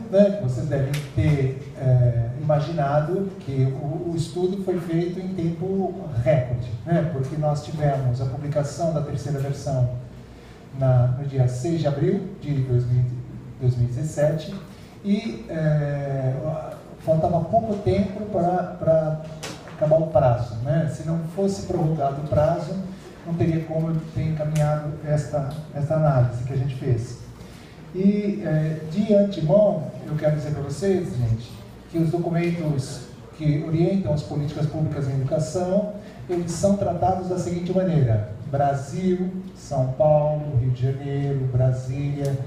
né, que vocês devem ter imaginado que o estudo foi feito em tempo recorde, né, porque nós tivemos a publicação da terceira versão no dia 6 de abril de 2017 e faltava pouco tempo para acabar o prazo, né? Se não fosse prorrogado o prazo, não teria como eu ter encaminhado esta análise que a gente fez. E, de antemão, eu quero dizer para vocês, gente, que os documentos que orientam as políticas públicas em educação, eles são tratados da seguinte maneira: Brasil, São Paulo, Rio de Janeiro, Brasília.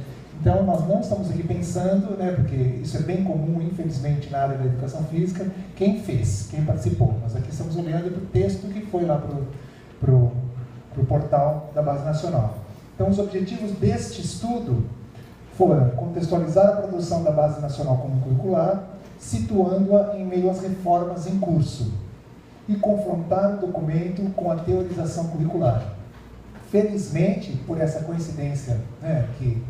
Então, nós não estamos aqui pensando, né, porque isso é bem comum, infelizmente, na área da educação física, quem fez, quem participou. Nós aqui estamos olhando para o texto que foi lá para o portal da Base Nacional. Então, os objetivos deste estudo foram contextualizar a produção da Base Nacional Comum Curricular, situando-a em meio às reformas em curso, e confrontar o documento com a teorização curricular. Felizmente, por essa coincidência, né, que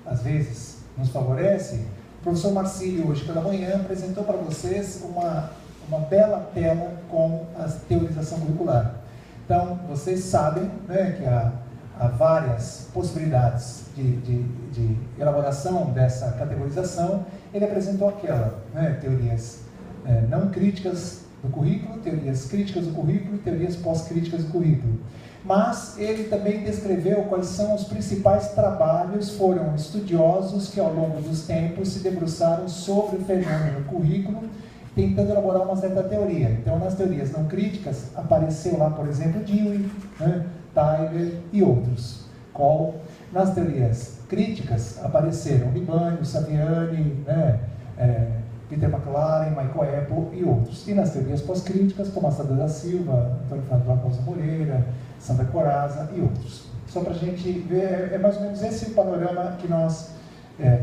às vezes nos favorece, o professor Marcílio, hoje pela manhã, apresentou para vocês uma bela tela com a teorização curricular. Então, vocês sabem, né, que há várias possibilidades de elaboração dessa categorização. Ele apresentou aquela, né, teorias não críticas do currículo, teorias críticas do currículo e teorias pós-críticas do currículo. Mas ele também descreveu quais são os principais trabalhos, foram estudiosos que ao longo dos tempos se debruçaram sobre o fenômeno currículo, tentando elaborar uma certa teoria. Então, nas teorias não críticas, apareceu lá, por exemplo, Dewey, né, Tyler e outros. Cole. Nas teorias críticas, apareceram Libânio, Saviani, né, Peter McLaren, Michael Apple e outros. E nas teorias pós-críticas, Tomás Tadeu da Silva, Antônio Fábio Barbosa Moreira, Sandra Corazza e outros. Só para a gente ver, é mais ou menos esse o panorama que nós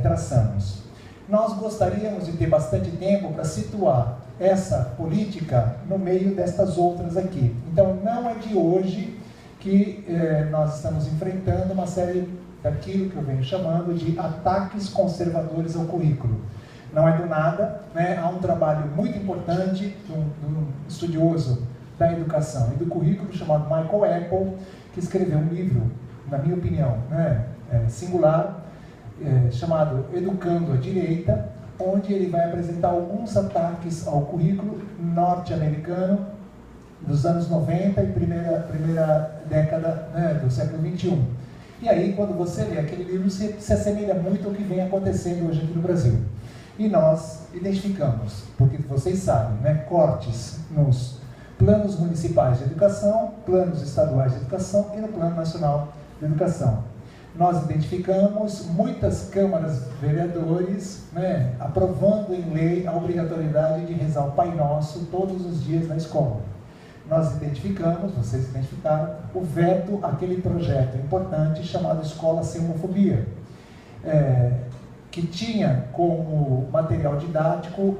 traçamos. Nós gostaríamos de ter bastante tempo para situar essa política no meio destas outras aqui. Então, não é de hoje que nós estamos enfrentando uma série daquilo que eu venho chamando de ataques conservadores ao currículo. Não é do nada, né? Há um trabalho muito importante de um estudioso da educação e do currículo chamado Michael Apple, que escreveu um livro, na minha opinião, né, singular, chamado Educando a Direita, onde ele vai apresentar alguns ataques ao currículo norte-americano dos anos 90 e primeira década, né, do século XXI. E aí, quando você lê aquele livro, se assemelha muito ao que vem acontecendo hoje aqui no Brasil. E nós identificamos, porque vocês sabem, né, cortes nos planos municipais de educação, planos estaduais de educação e no Plano Nacional de Educação. Nós identificamos muitas câmaras vereadores, né, aprovando em lei a obrigatoriedade de rezar o Pai Nosso todos os dias na escola. Nós identificamos, vocês identificaram, o veto àquele projeto importante chamado Escola Sem Homofobia, que tinha como material didático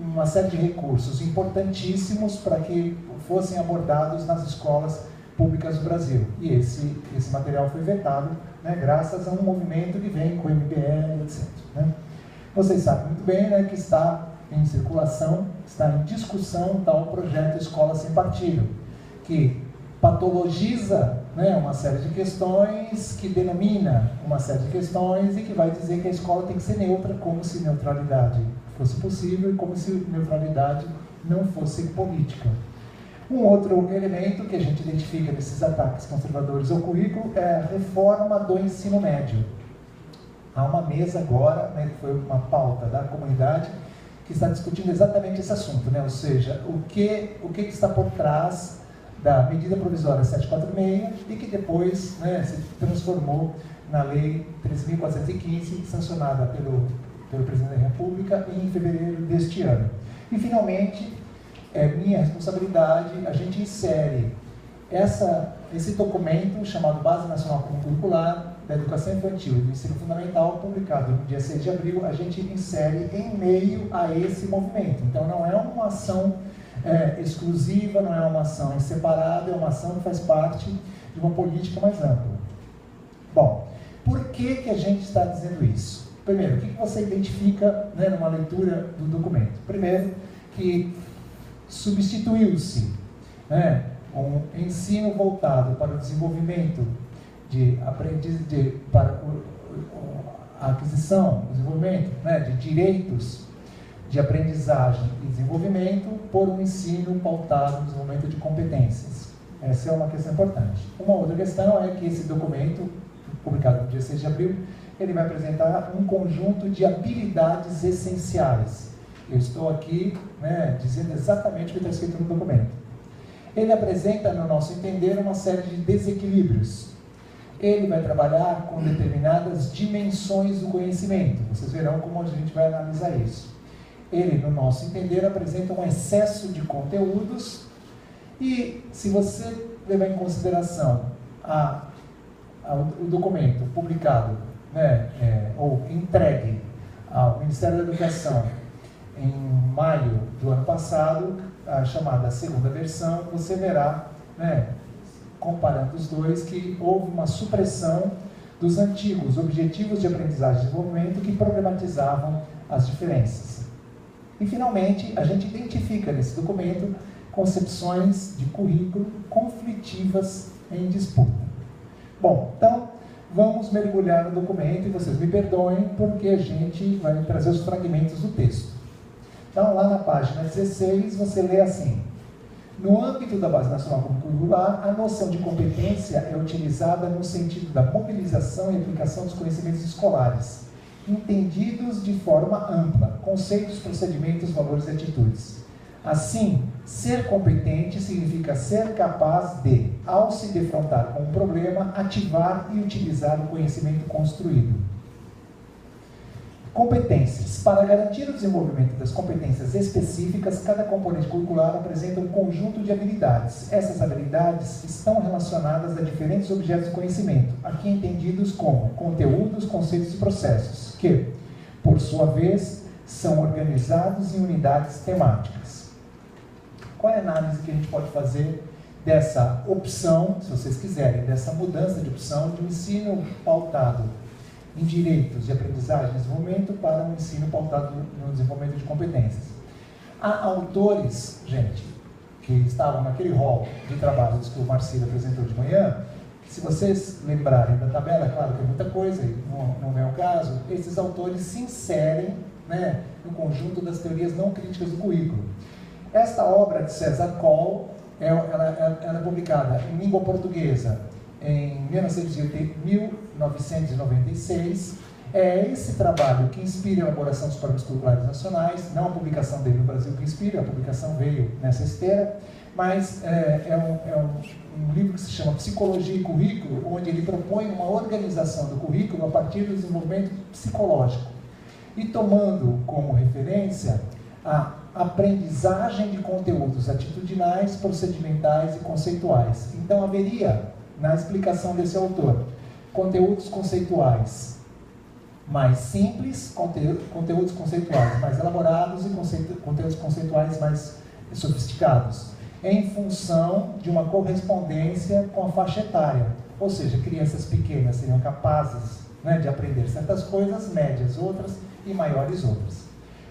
uma série de recursos importantíssimos para que fossem abordados nas escolas públicas do Brasil. E esse material foi vetado, né, graças a um movimento que vem com o MBL, etc. Né? Vocês sabem muito bem, né, que está em circulação, está em discussão tal projeto Escola Sem Partido, que patologiza, né, uma série de questões, que denomina uma série de questões e que vai dizer que a escola tem que ser neutra, como se neutralidade fosse possível e como se neutralidade não fosse política. Um outro elemento que a gente identifica nesses ataques conservadores ao currículo é a reforma do ensino médio. Há uma mesa agora, né, que foi uma pauta da comunidade, que está discutindo exatamente esse assunto, né? Ou seja, o que está por trás da medida provisória 746 e que depois, né, se transformou na lei 13.415, sancionada pelo presidente da República em fevereiro deste ano. E finalmente, é minha responsabilidade, a gente insere esse documento chamado Base Nacional Comum Curricular da Educação Infantil e do Ensino Fundamental, publicado no dia 6 de abril, a gente insere em meio a esse movimento. Então não é uma ação exclusiva, não é uma ação separada, é uma ação que faz parte de uma política mais ampla. Bom, por que a gente está dizendo isso? Primeiro, o que você identifica, né, numa leitura do documento? Primeiro, que substituiu-se, né, um ensino voltado para o desenvolvimento para a aquisição, o desenvolvimento, né, de direitos de aprendizagem e desenvolvimento por um ensino pautado no desenvolvimento de competências. Essa é uma questão importante. Uma outra questão é que esse documento, publicado no dia 6 de abril, ele vai apresentar um conjunto de habilidades essenciais. Eu estou aqui, né, dizendo exatamente o que está escrito no documento. Ele apresenta, no nosso entender, uma série de desequilíbrios. Ele vai trabalhar com determinadas dimensões do conhecimento. Vocês verão como a gente vai analisar isso. Ele, no nosso entender, apresenta um excesso de conteúdos e, se você levar em consideração o documento publicado, né, ou entregue ao Ministério da Educação em maio do ano passado, a chamada segunda versão, você verá, né, comparando os dois, que houve uma supressão dos antigos objetivos de aprendizagem e desenvolvimento que problematizavam as diferenças. E, finalmente, a gente identifica nesse documento concepções de currículo conflitivas em disputa. Bom, então, vamos mergulhar no documento e vocês me perdoem porque a gente vai trazer os fragmentos do texto. Então, lá na página 16, você lê assim: no âmbito da Base Nacional Comum Curricular, a noção de competência é utilizada no sentido da mobilização e aplicação dos conhecimentos escolares, entendidos de forma ampla, conceitos, procedimentos, valores e atitudes. Assim, ser competente significa ser capaz de, ao se defrontar com um problema, ativar e utilizar o conhecimento construído. Competências. Para garantir o desenvolvimento das competências específicas, cada componente curricular apresenta um conjunto de habilidades. Essas habilidades estão relacionadas a diferentes objetos de conhecimento, aqui entendidos como conteúdos, conceitos e processos, que, por sua vez, são organizados em unidades temáticas. Qual é a análise que a gente pode fazer dessa opção, se vocês quiserem, dessa mudança de opção de um ensino pautado em direitos de aprendizagem e desenvolvimento para um ensino pautado no desenvolvimento de competências? Há autores, gente, que estavam naquele rol de trabalhos que o Marcílio apresentou de manhã, que, se vocês lembrarem da tabela, claro que é muita coisa, e não é o caso, esses autores se inserem, né, no conjunto das teorias não críticas do currículo. Esta obra de César Coll, ela é publicada em língua portuguesa em 1996, é esse trabalho que inspira a elaboração dos programas curriculares nacionais, não a publicação dele no Brasil que inspira, a publicação veio nessa esteira, mas é um livro que se chama Psicologia e Currículo, onde ele propõe uma organização do currículo a partir do desenvolvimento psicológico, e tomando como referência a aprendizagem de conteúdos atitudinais, procedimentais e conceituais. Então, haveria, na explicação desse autor, conteúdos conceituais mais simples, conteúdos conceituais mais elaborados e conteúdos conceituais mais sofisticados, em função de uma correspondência com a faixa etária. Ou seja, crianças pequenas seriam capazes, né, de aprender certas coisas, médias outras e maiores outras.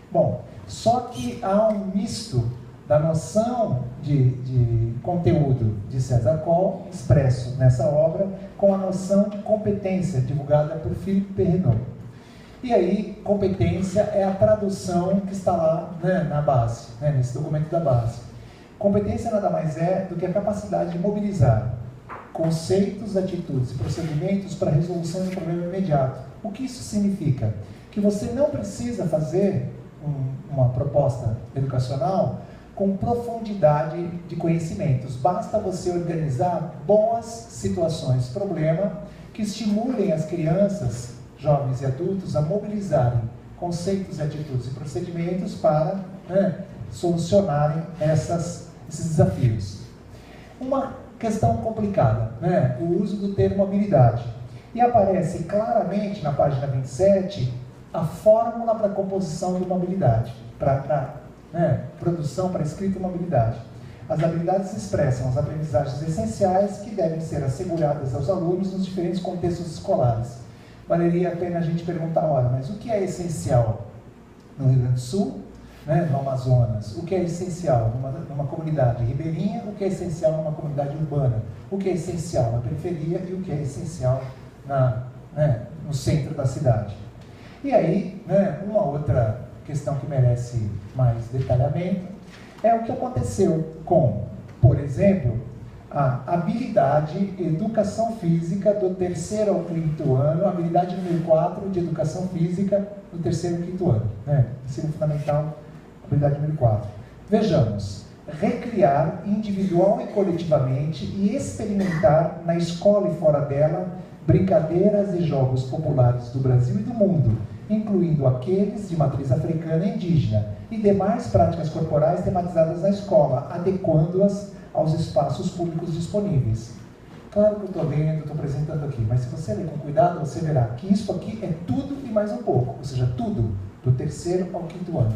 Bom, só que há um misto da noção de conteúdo de César Coll, expresso nessa obra, com a noção de competência, divulgada por Philippe Perrenot. E aí, competência é a tradução que está lá, né, na base, né, nesse documento da base. Competência nada mais é do que a capacidade de mobilizar conceitos, atitudes e procedimentos para a resolução de um problema imediato. O que isso significa? Que você não precisa fazer uma proposta educacional com profundidade de conhecimentos. Basta você organizar boas situações problema que estimulem as crianças, jovens e adultos a mobilizarem conceitos, atitudes e procedimentos para, né, solucionarem esses desafios. Uma questão complicada, né, o uso do termo habilidade. E aparece claramente na página 27 a fórmula para a composição de uma habilidade, produção para escrita de uma habilidade. As habilidades expressam as aprendizagens essenciais que devem ser asseguradas aos alunos nos diferentes contextos escolares, valeria a pena a gente perguntar, olha, mas o que é essencial no Rio Grande do Sul, né, no Amazonas? O que é essencial numa comunidade ribeirinha? O que é essencial numa comunidade urbana? O que é essencial na periferia e o que é essencial no centro da cidade? E aí, né, uma outra questão que merece mais detalhamento é o que aconteceu com, por exemplo, a habilidade educação física do 3º ao 5º ano, a habilidade número 4 de educação física do 3º e 5º ano, né? Ensino fundamental, habilidade número 4. Vejamos, recriar individual e coletivamente e experimentar na escola e fora dela brincadeiras e jogos populares do Brasil e do mundo, incluindo aqueles de matriz africana e indígena, e demais práticas corporais tematizadas na escola, adequando-as aos espaços públicos disponíveis. Claro que eu estou lendo, estou apresentando aqui, mas se você ler com cuidado, você verá que isso aqui é tudo e mais um pouco, ou seja, tudo, do 3º ao 5º ano.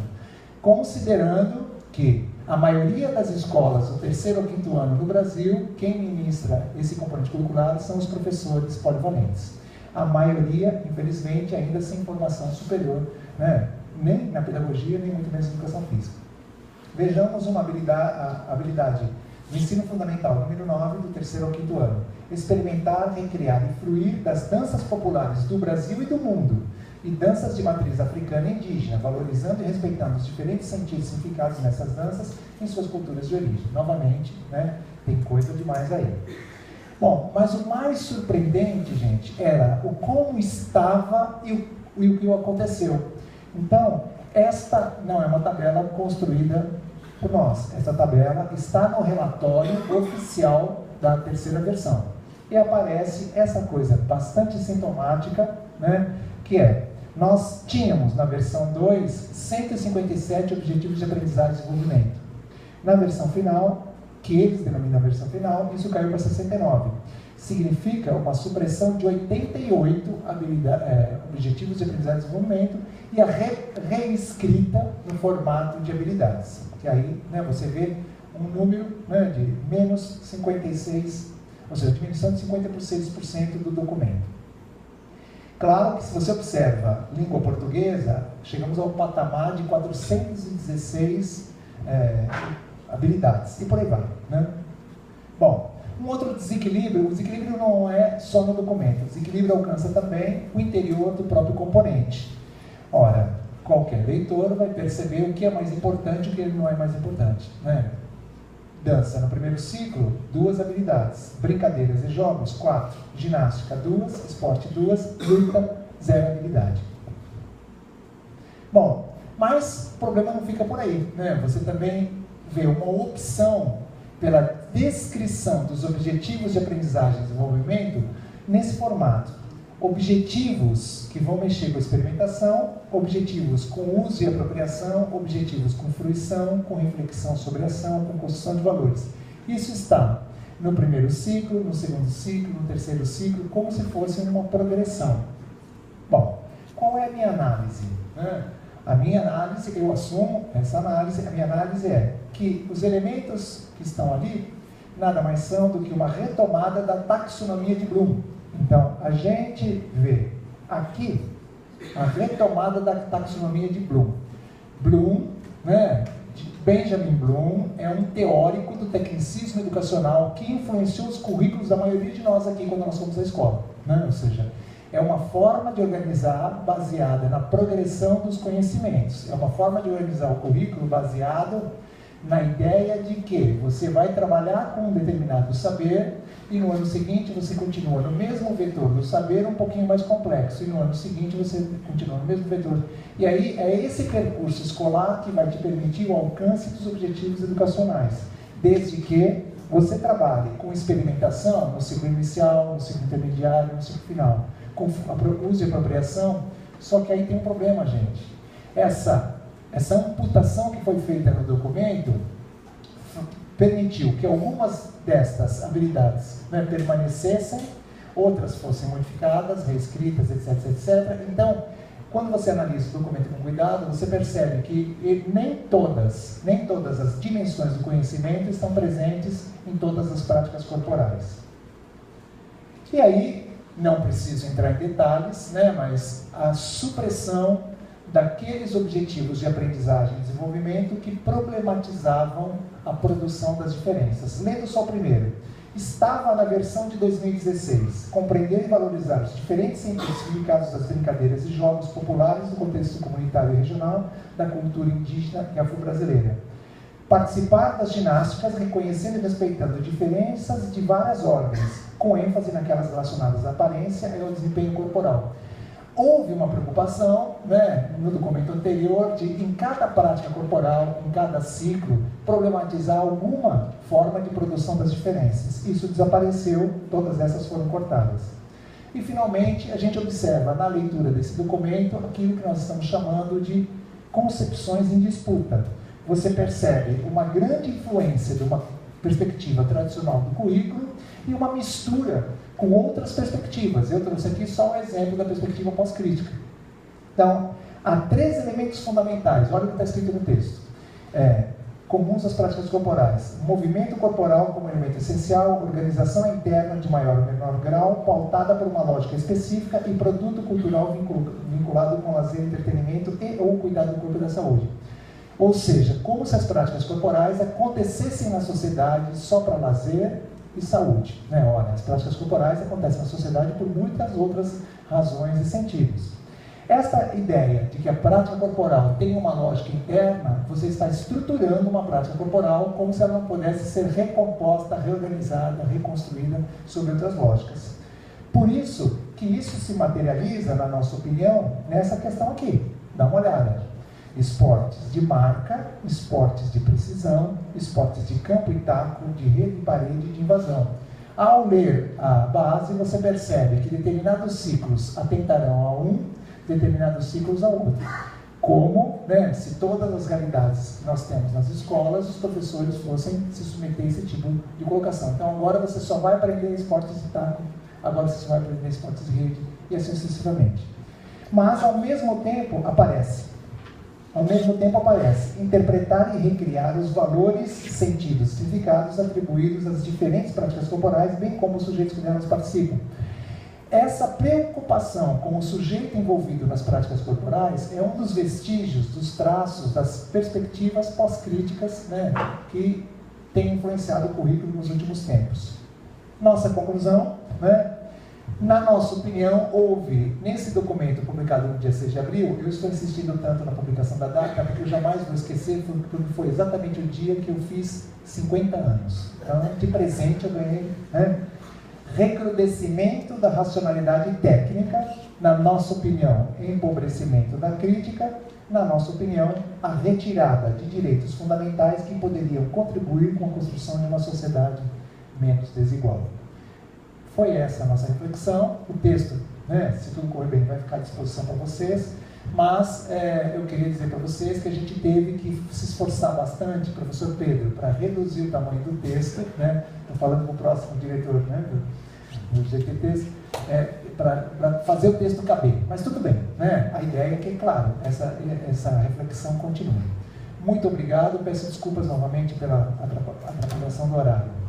Considerando que a maioria das escolas do 3º ao 5º ano no Brasil, quem ministra esse componente curricular são os professores polivalentes. A maioria, infelizmente, ainda sem formação superior, né? Nem na pedagogia, nem muito menos na educação física. Vejamos uma habilidade do ensino fundamental, número 9, do 3º ao 5º ano. Experimentar, recriar e fruir das danças populares do Brasil e do mundo, e danças de matriz africana e indígena, valorizando e respeitando os diferentes sentidos e significados nessas danças em suas culturas de origem. Novamente, né, tem coisa demais aí. Bom, mas o mais surpreendente, gente, era o como estava e o que aconteceu. Então, esta não é uma tabela construída por nós. Essa tabela está no relatório oficial da 3ª versão. E aparece essa coisa bastante sintomática, né, que é, nós tínhamos na versão 2, 157 objetivos de aprendizagem e desenvolvimento. Na versão final, que eles denominam a versão final, isso caiu para 69. Significa uma supressão de 88 objetivos de aprendizagem e desenvolvimento e a reescrita no formato de habilidades. Que aí, né, você vê um número, né, de menos 56, ou seja, diminuição de 56% do documento. Claro que se você observa língua portuguesa, chegamos ao patamar de 416 habilidades, e por aí vai, né? Bom, um outro desequilíbrio, o desequilíbrio não é só no documento, o desequilíbrio alcança também o interior do próprio componente. Ora, qualquer leitor vai perceber o que é mais importante e o que não é mais importante, né? Dança no primeiro ciclo, 2 habilidades. Brincadeiras e jogos, 4. Ginástica, 2. Esporte, 2. Luta, 0 habilidade. Bom, mas o problema não fica por aí, né? Você também vê uma opção pela descrição dos objetivos de aprendizagem e desenvolvimento nesse formato. Objetivos que vão mexer com a experimentação, objetivos com uso e apropriação, objetivos com fruição, com reflexão sobre ação, com construção de valores. Isso está no primeiro ciclo, no segundo ciclo, no terceiro ciclo, como se fosse uma progressão. Bom, qual é a minha análise? A minha análise, eu assumo essa análise, a minha análise é que os elementos que estão ali nada mais são do que uma retomada da taxonomia de Bloom. Então, a gente vê aqui a retomada da taxonomia de Bloom. Bloom, né, de Benjamin Bloom, é um teórico do tecnicismo educacional que influenciou os currículos da maioria de nós aqui quando nós fomos à escola, né? Ou seja, é uma forma de organizar baseada na progressão dos conhecimentos. É uma forma de organizar o currículo baseado na ideia de que você vai trabalhar com um determinado saber e no ano seguinte você continua no mesmo vetor do saber um pouquinho mais complexo, e no ano seguinte você continua no mesmo vetor. E aí é esse percurso escolar que vai te permitir o alcance dos objetivos educacionais, desde que você trabalhe com experimentação no ciclo inicial, no ciclo intermediário, no ciclo final, com uso e apropriação. Só que aí tem um problema, gente. Essa amputação que foi feita no documento permitiu que algumas destas habilidades, né, permanecessem, outras fossem modificadas, reescritas, etc, etc. Então, quando você analisa o documento com cuidado, você percebe que nem todas as dimensões do conhecimento estão presentes em todas as práticas corporais. E aí, não preciso entrar em detalhes, né, mas a supressão daqueles objetivos de aprendizagem e desenvolvimento que problematizavam a produção das diferenças. Lendo só o primeiro. Estava na versão de 2016, compreender e valorizar os diferentes sentidos significados das brincadeiras e jogos populares no contexto comunitário e regional da cultura indígena e afro-brasileira. Participar das ginásticas, reconhecendo e respeitando diferenças de várias ordens, com ênfase naquelas relacionadas à aparência e ao desempenho corporal. Houve uma preocupação, né, no documento anterior, de, em cada prática corporal, em cada ciclo, problematizar alguma forma de produção das diferenças. Isso desapareceu, todas essas foram cortadas. E, finalmente, a gente observa na leitura desse documento aquilo que nós estamos chamando de concepções em disputa. Você percebe uma grande influência de uma perspectiva tradicional do currículo e uma mistura com outras perspectivas. Eu trouxe aqui só um exemplo da perspectiva pós-crítica. Então, há 3 elementos fundamentais, olha o que está escrito no texto, comuns às práticas corporais. Movimento corporal como elemento essencial, organização interna de maior ou menor grau, pautada por uma lógica específica e produto cultural vinculado com lazer, entretenimento e ou cuidado do corpo e da saúde. Ou seja, como se as práticas corporais acontecessem na sociedade só para lazer e saúde. Né? Olha, as práticas corporais acontecem na sociedade por muitas outras razões e sentidos. Esta ideia de que a prática corporal tem uma lógica interna, você está estruturando uma prática corporal como se ela não pudesse ser recomposta, reorganizada, reconstruída sobre outras lógicas. Por isso que isso se materializa, na nossa opinião, nessa questão aqui. Dá uma olhada. Esportes de marca, esportes de precisão, esportes de campo e taco, de rede e parede de invasão. Ao ler a base, você percebe que determinados ciclos atentarão a um, determinados ciclos a outro. Como, né, se todas as realidades que nós temos nas escolas, os professores fossem se submeter a esse tipo de colocação. Então agora você só vai aprender esportes de taco, agora você só vai aprender esportes de rede, e assim sucessivamente. Mas, ao mesmo tempo, aparece interpretar e recriar os valores, sentidos, significados atribuídos às diferentes práticas corporais, bem como os sujeitos que delas participam. Essa preocupação com o sujeito envolvido nas práticas corporais é um dos vestígios, dos traços, das perspectivas pós-críticas, né, que tem influenciado o currículo nos últimos tempos. Nossa conclusão, né? Na nossa opinião, houve, nesse documento publicado no dia 6 de abril, eu estou insistindo tanto na publicação da data, porque eu jamais vou esquecer, porque foi exatamente o dia que eu fiz 50 anos. Então, de presente, eu ganhei, né, recrudescimento da racionalidade técnica, na nossa opinião, empobrecimento da crítica, na nossa opinião, a retirada de direitos fundamentais que poderiam contribuir com a construção de uma sociedade menos desigual. Foi essa a nossa reflexão. O texto, né, se tudo correr bem, vai ficar à disposição para vocês, mas eu queria dizer para vocês que a gente teve que se esforçar bastante, professor Pedro, para reduzir o tamanho do texto, né? Estou falando com o próximo diretor, né, do GTTs, para fazer o texto caber, mas tudo bem, né? A ideia é que, claro, essa reflexão continue. Muito obrigado, peço desculpas novamente pela atrapalhação do horário.